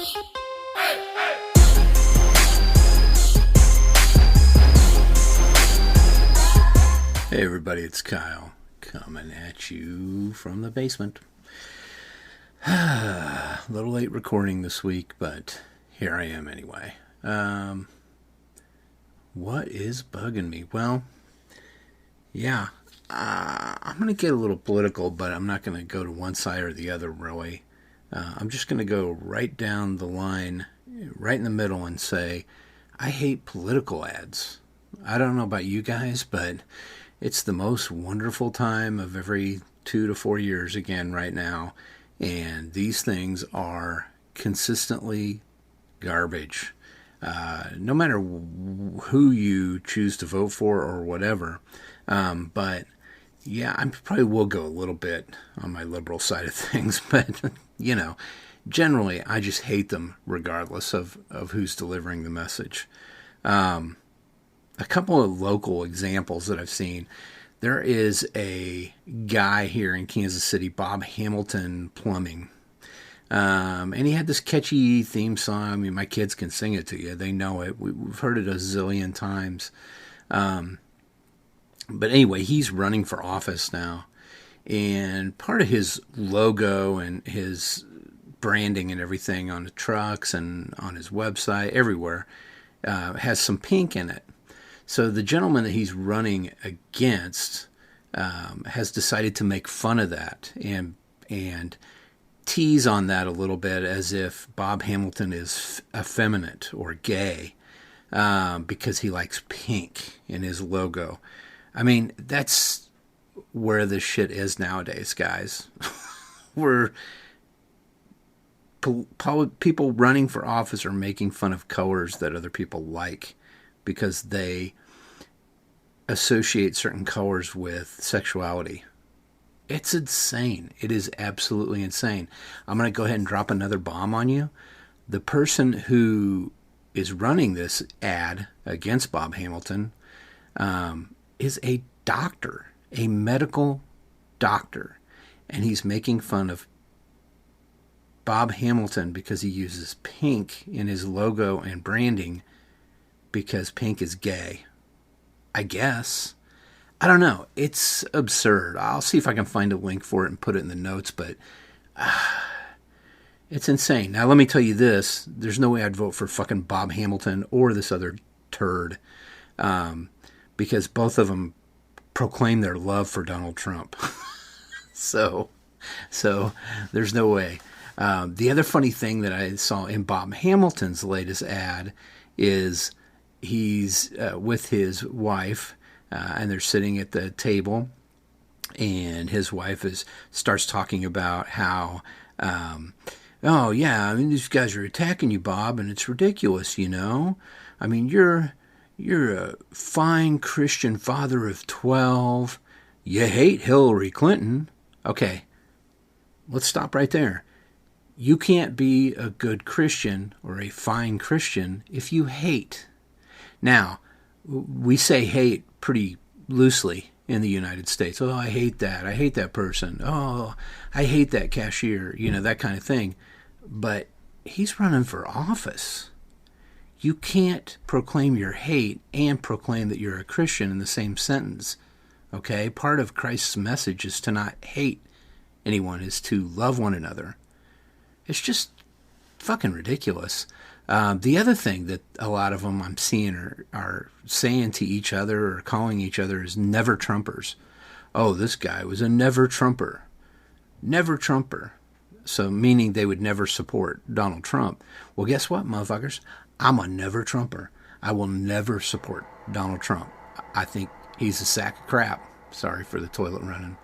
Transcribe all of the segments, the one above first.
Hey everybody, it's Kyle coming at you from the basement. A little late recording this week, but here I am anyway. What is bugging me? Well, yeah, I'm going to get a little political, but I'm not going to go to one side or the other, really. I'm just going to go right down the line, right in the middle, and say, I hate political ads. I don't know about you guys, but it's the most wonderful time of every 2 to 4 years again right now, and these things are consistently garbage. No matter who you choose to vote for or whatever, but yeah, I probably will go a little bit on my liberal side of things, but you know, generally I just hate them regardless of who's delivering the message. A couple of local examples that I've seen. There is a guy here in Kansas City, Bob Hamilton Plumbing. And he had this catchy theme song. I mean, my kids can sing it to you. They know it. We've heard it a zillion times. But anyway, he's running for office now. And part of his logo and his branding and everything on the trucks and on his website, everywhere, has some pink in it. So the gentleman that he's running against has decided to make fun of that and tease on that a little bit as if Bob Hamilton is effeminate or gay because he likes pink in his logo. I mean, that's where this shit is nowadays, guys. Where people running for office are making fun of colors that other people like, because they associate certain colors with sexuality. It's insane. It is absolutely insane. I'm going to go ahead and drop another bomb on you. The person who is running this ad against Bob Hamilton is a doctor, a medical doctor, and he's making fun of Bob Hamilton because he uses pink in his logo and branding, because pink is gay. I guess. I don't know. It's absurd. I'll see if I can find a link for it and put it in the notes, but it's insane. Now, let me tell you this. There's no way I'd vote for fucking Bob Hamilton or this other turd, because both of them proclaim their love for Donald Trump. So there's no way. The other funny thing that I saw in Bob Hamilton's latest ad is he's with his wife, and they're sitting at the table, and his wife starts talking about how, oh yeah, I mean, these guys are attacking you, Bob, and it's ridiculous, you know. I mean, you're a fine Christian father of 12. You hate Hillary Clinton. Okay, let's stop right there. You can't be a good Christian or a fine Christian if you hate. Now, we say hate pretty loosely in the United States. Oh, I hate that. I hate that person. Oh, I hate that cashier. You know, that kind of thing. But he's running for office. You can't proclaim your hate and proclaim that you're a Christian in the same sentence. Okay? Part of Christ's message is to not hate anyone, is to love one another. It's just fucking ridiculous. The other thing that a lot of them I'm seeing are saying to each other or calling each other is never Trumpers. Oh, this guy was a never Trumper. Never Trumper. So meaning they would never support Donald Trump. Well, guess what, motherfuckers? I'm a never Trumper. I will never support Donald Trump. I think he's a sack of crap. Sorry for the toilet running.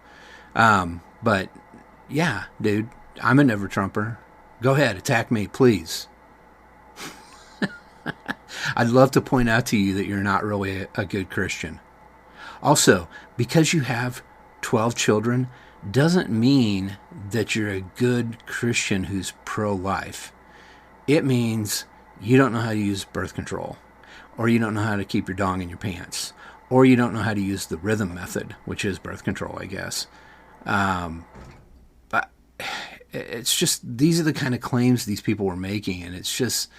But yeah, dude, I'm a never Trumper. Go ahead, attack me, please. I'd love to point out to you that you're not really a good Christian. Also, because you have 12 children doesn't mean that you're a good Christian who's pro-life. It means you don't know how to use birth control, or you don't know how to keep your dong in your pants, or you don't know how to use the rhythm method, which is birth control, I guess. But it's just, these are the kind of claims these people were making, and it's just,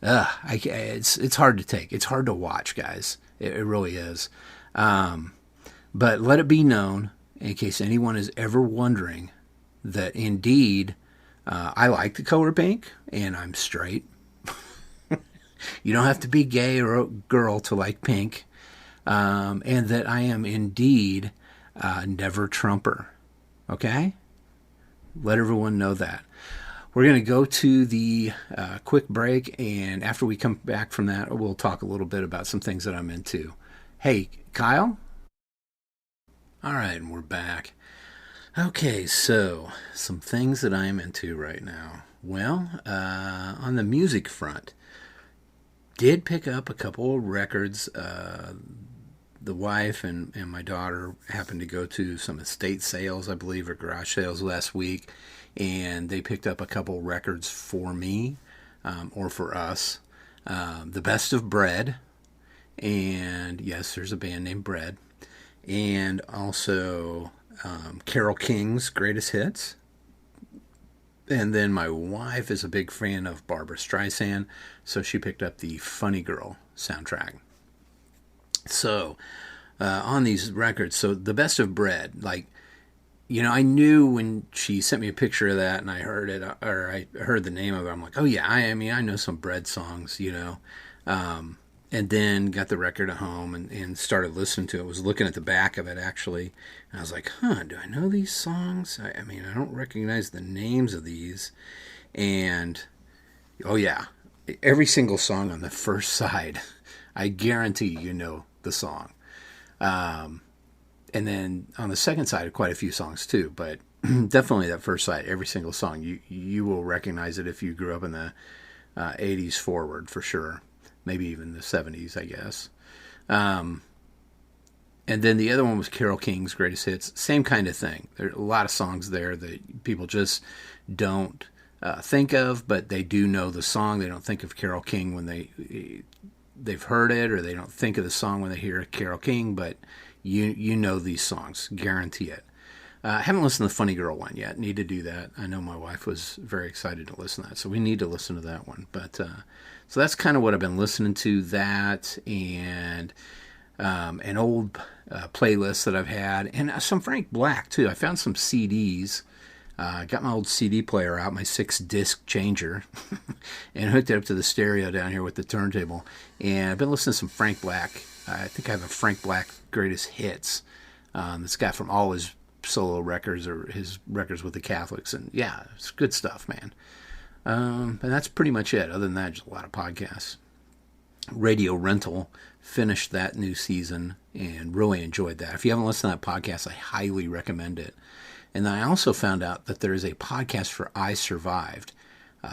it's hard to take. It's hard to watch, guys. It really is. But let it be known, in case anyone is ever wondering, that indeed, I like the color pink, and I'm straight. You don't have to be gay or a girl to like pink. And that I am indeed never Trumper. Okay? Let everyone know that. We're going to go to the quick break, and after we come back from that, we'll talk a little bit about some things that I'm into. Hey, Kyle? All right, and we're back. Okay, so some things that I'm into right now. Well, on the music front, did pick up a couple of records. The wife and my daughter happened to go to some estate sales, I believe, or garage sales last week, and they picked up a couple records for me, or for us. The Best of Bread, and yes, there's a band named Bread, and also Carole King's Greatest Hits. And then my wife is a big fan of Barbra Streisand, so she picked up the Funny Girl soundtrack. So, on these records, so The Best of Bread, like, you know, I knew when she sent me a picture of that and I heard it, or I heard the name of it, I'm like, oh yeah, I mean, I know some Bread songs, you know. And then got the record at home and started listening to it. Was looking at the back of it, actually. And I was like, do I know these songs? I mean, I don't recognize the names of these. And, oh yeah, every single song on the first side, I guarantee you know the song. And then on the second side, quite a few songs too. But definitely that first side, every single song, you will recognize it if you grew up in the 80s forward, for sure. Maybe even the 70s, I guess. And then the other one was Carole King's Greatest Hits. Same kind of thing. There are a lot of songs there that people just don't think of, but they do know the song. They don't think of Carole King when they've heard it, or they don't think of the song when they hear Carole King, but you know these songs. Guarantee it. I haven't listened to the Funny Girl one yet. Need to do that. I know my wife was very excited to listen to that, so we need to listen to that one. But so that's kind of what I've been listening to. That and an old playlist that I've had, and some Frank Black too. I found some CDs. Got my old CD player out, my 6-disc changer, and hooked it up to the stereo down here with the turntable. And I've been listening to some Frank Black. I think I have a Frank Black Greatest Hits. It's got from all his solo records or his records with the Catholics, and yeah, it's good stuff, man. And that's pretty much it. Other than that, just a lot of podcasts. Radio Rental finished that new season and really enjoyed that. If you haven't listened to that podcast, I highly recommend it. And then I also found out that there is a podcast for I Survived.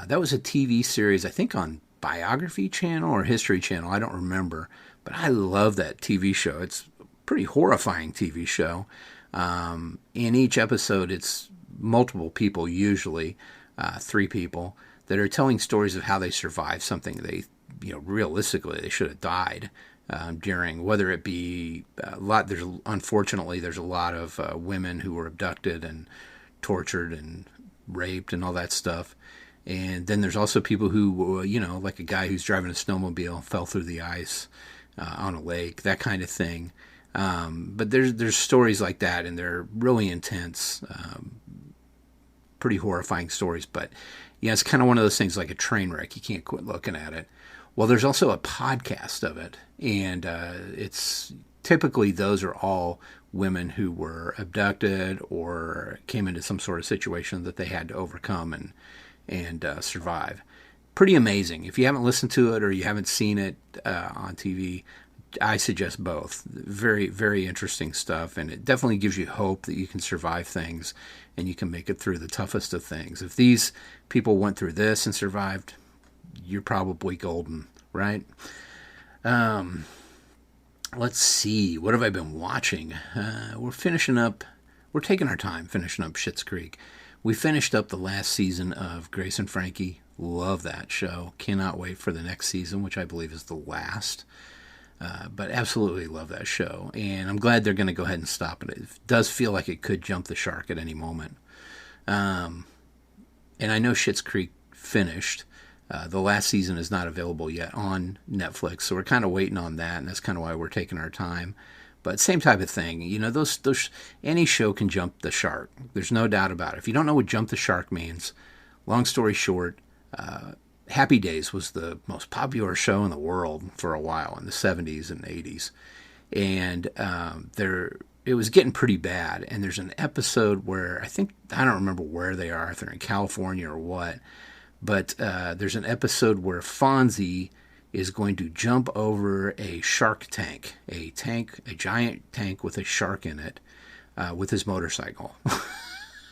That was a TV series, I think on Biography Channel or History Channel. I don't remember. But I love that TV show. It's a pretty horrifying TV show. In each episode, it's multiple people, usually 3 people, that are telling stories of how they survived something they, realistically, they should have died during, whether it be a lot. Unfortunately, there's a lot of women who were abducted and tortured and raped and all that stuff. And then there's also people who, like a guy who's driving a snowmobile, fell through the ice on a lake, that kind of thing. But there's stories like that, and they're really intense, pretty horrifying stories. But it's kind of one of those things like a train wreck. You can't quit looking at it. Well, there's also a podcast of it, and it's typically those are all women who were abducted or came into some sort of situation that they had to overcome and survive. Pretty amazing. If you haven't listened to it or you haven't seen it on TV, I suggest both. Very, very interesting stuff, and it definitely gives you hope that you can survive things and you can make it through the toughest of things. If these people went through this and survived, you're probably golden, right? Let's see. What have I been watching? We're taking our time finishing up Schitt's Creek. We finished up the last season of Grace and Frankie. Love that show. Cannot wait for the next season, which I believe is the last. But absolutely love that show. And I'm glad they're going to go ahead and stop it. It does feel like it could jump the shark at any moment. And I know Schitt's Creek finished. The last season is not available yet on Netflix, so we're kind of waiting on that, and that's kind of why we're taking our time. But same type of thing, you know. Those any show can jump the shark. There's no doubt about it. If you don't know what jump the shark means, long story short, Happy Days was the most popular show in the world for a while in the 70s and 80s, and it was getting pretty bad. And there's an episode where I don't remember where they are, if they're in California or what, but there's an episode where Fonzie is going to jump over a shark tank, a giant tank with a shark in it, with his motorcycle.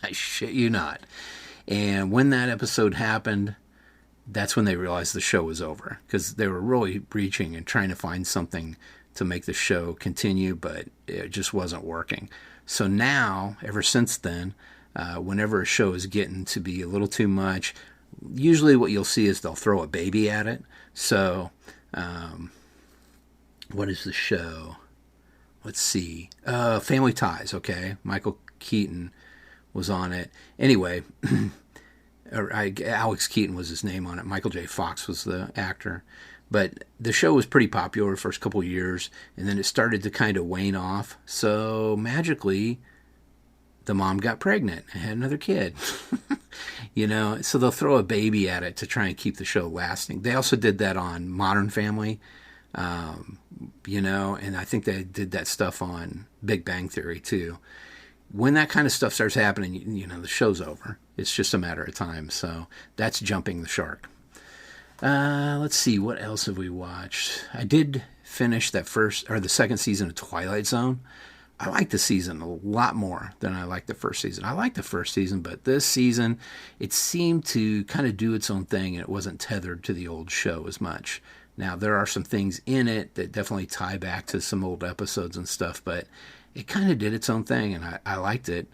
I shit you not. And when that episode happened, that's when they realized the show was over, because they were really reaching and trying to find something to make the show continue, but it just wasn't working. So now, ever since then, whenever a show is getting to be a little too much, usually what you'll see is they'll throw a baby at it. So, what is the show? Let's see. Family Ties, okay. Michael Keaton was on it. Anyway, Alex Keaton was his name on it. Michael J. Fox was the actor. But the show was pretty popular the first couple of years, and then it started to kind of wane off. So magically, the mom got pregnant and had another kid. You know, so they'll throw a baby at it to try and keep the show lasting. They also did that on Modern Family, you know, and I think they did that stuff on Big Bang Theory too. When that kind of stuff starts happening, you know, the show's over. It's just a matter of time. So that's jumping the shark. Let's see, what else have we watched? I did finish the second season of Twilight Zone. I like the season a lot more than I liked the first season. I liked the first season, but this season, it seemed to kind of do its own thing, and it wasn't tethered to the old show as much. Now, there are some things in it that definitely tie back to some old episodes and stuff, but it kind of did its own thing, and I liked it.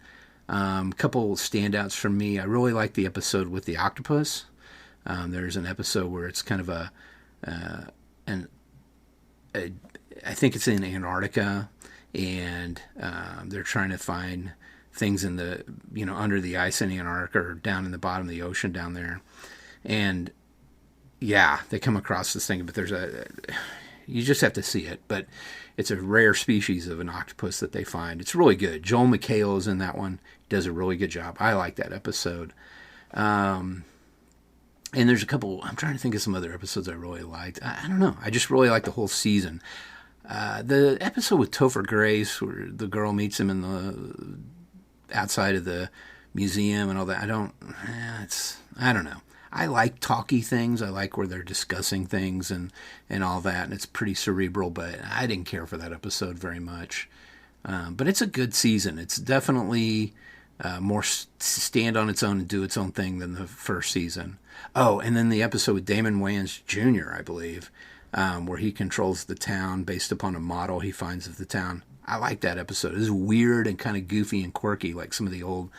A couple standouts for me. I really liked the episode with the octopus. There's an episode where it's kind of I think it's in Antarctica, and they're trying to find things in the, you know, under the ice in Antarctica or down in the bottom of the ocean down there. And yeah, they come across this thing, but you just have to see it. But it's a rare species of an octopus that they find. It's really good. Joel McHale is in that one. He does a really good job. I like that episode. And there's a couple, I'm trying to think of some other episodes I really liked. I don't know. I just really liked the whole season. The episode with Topher Grace, where the girl meets him in the outside of the museum and all that. I don't know. I like talky things. I like where they're discussing things and all that, and it's pretty cerebral, but I didn't care for that episode very much. But it's a good season. It's definitely more stand on its own and do its own thing than the first season. Oh, and then the episode with Damon Wayans Jr., I believe, where he controls the town based upon a model he finds of the town. I like that episode. It was weird and kind of goofy and quirky, like some of the old,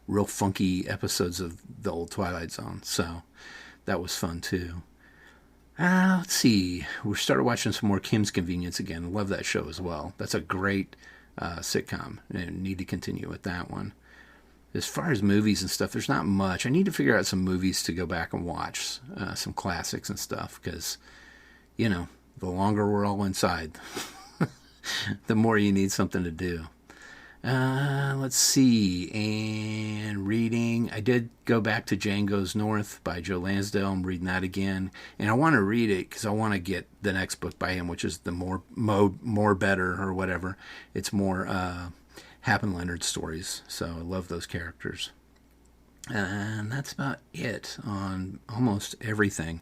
real funky episodes of the old Twilight Zone. So that was fun, too. Let's see. We started watching some more Kim's Convenience again. Love that show as well. That's a great sitcom, and need to continue with that one. As far as movies and stuff, there's not much. I need to figure out some movies to go back and watch, some classics and stuff, because, you know, the longer we're all inside, the more you need something to do. Let's see. And reading. I did go back to Jane Goes North by Joe Lansdale. I'm reading that again. And I want to read it because I want to get the next book by him, which is the more better or whatever. It's more Hap and Leonard stories. So I love those characters. And that's about it on almost everything.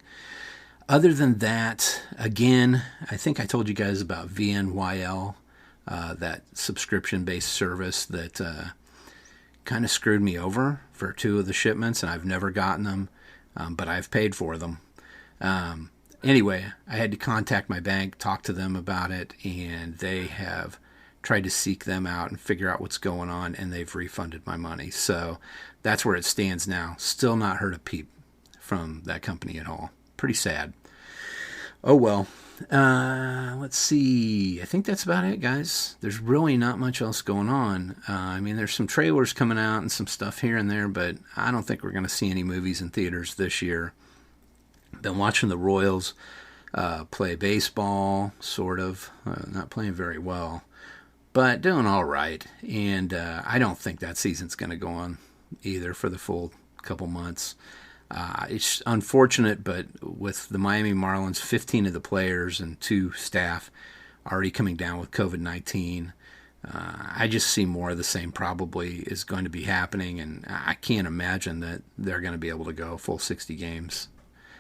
Other than that, again, I think I told you guys about VNYL. That subscription-based service that kind of screwed me over for 2 of the shipments, and I've never gotten them, but I've paid for them. Anyway, I had to contact my bank, talk to them about it, and they have tried to seek them out and figure out what's going on, and they've refunded my money. So that's where it stands now. Still not heard a peep from that company at all. Pretty sad. Oh well. Let's see. I think that's about it, guys. There's really not much else going on. I mean, there's some trailers coming out and some stuff here and there, but I don't think we're going to see any movies in theaters this year. Been watching the Royals play baseball, sort of. Not playing very well, but doing all right. And I don't think that season's going to go on either for the full couple months. It's unfortunate, but with the Miami Marlins, 15 of the players and 2 staff already coming down with COVID-19, I just see more of the same probably is going to be happening, and I can't imagine that they're going to be able to go full 60 games.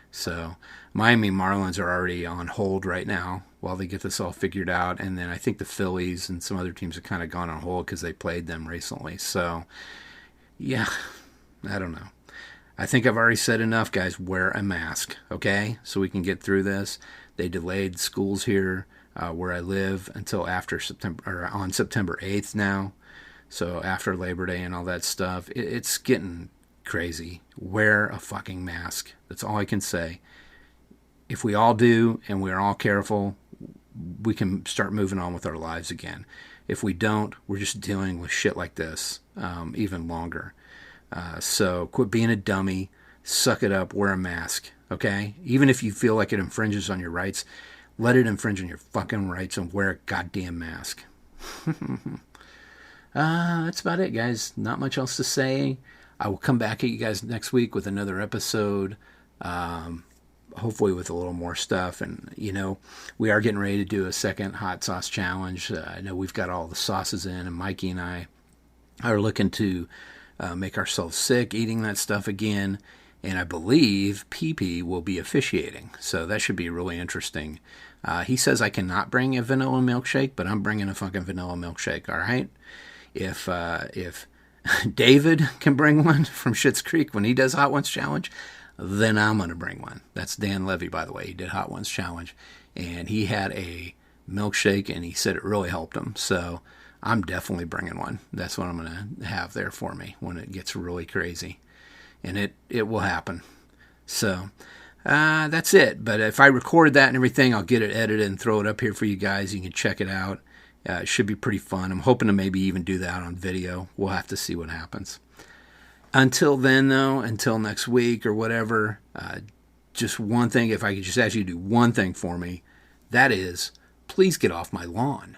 So Miami Marlins are already on hold right now while they get this all figured out, and then I think the Phillies and some other teams have kind of gone on hold because they played them recently. So, yeah, I don't know. I think I've already said enough, guys. Wear a mask, okay? So we can get through this. They delayed schools here where I live until after September, or on September 8th now. So after Labor Day and all that stuff, it's getting crazy. Wear a fucking mask. That's all I can say. If we all do and we're all careful, we can start moving on with our lives again. If we don't, we're just dealing with shit like this even longer. So quit being a dummy, suck it up, wear a mask, okay? Even if you feel like it infringes on your rights, let it infringe on your fucking rights and wear a goddamn mask. That's about it, guys. Not much else to say. I will come back at you guys next week with another episode, hopefully with a little more stuff. And, you know, we are getting ready to do a second hot sauce challenge. I know we've got all the sauces in, and Mikey and I are looking to make ourselves sick eating that stuff again, and I believe PP will be officiating, so that should be really interesting. He says I cannot bring a vanilla milkshake, but I'm bringing a fucking vanilla milkshake, all right? If David can bring one from Schitt's Creek when he does Hot Ones Challenge, then I'm going to bring one. That's Dan Levy, by the way. He did Hot Ones Challenge, and he had a milkshake, and he said it really helped him, so I'm definitely bringing one. That's what I'm going to have there for me when it gets really crazy. And it will happen. So that's it. But if I record that and everything, I'll get it edited and throw it up here for you guys. You can check it out. It should be pretty fun. I'm hoping to maybe even do that on video. We'll have to see what happens. Until then, though, until next week or whatever, just one thing. If I could just ask you to do one thing for me, that is, please get off my lawn.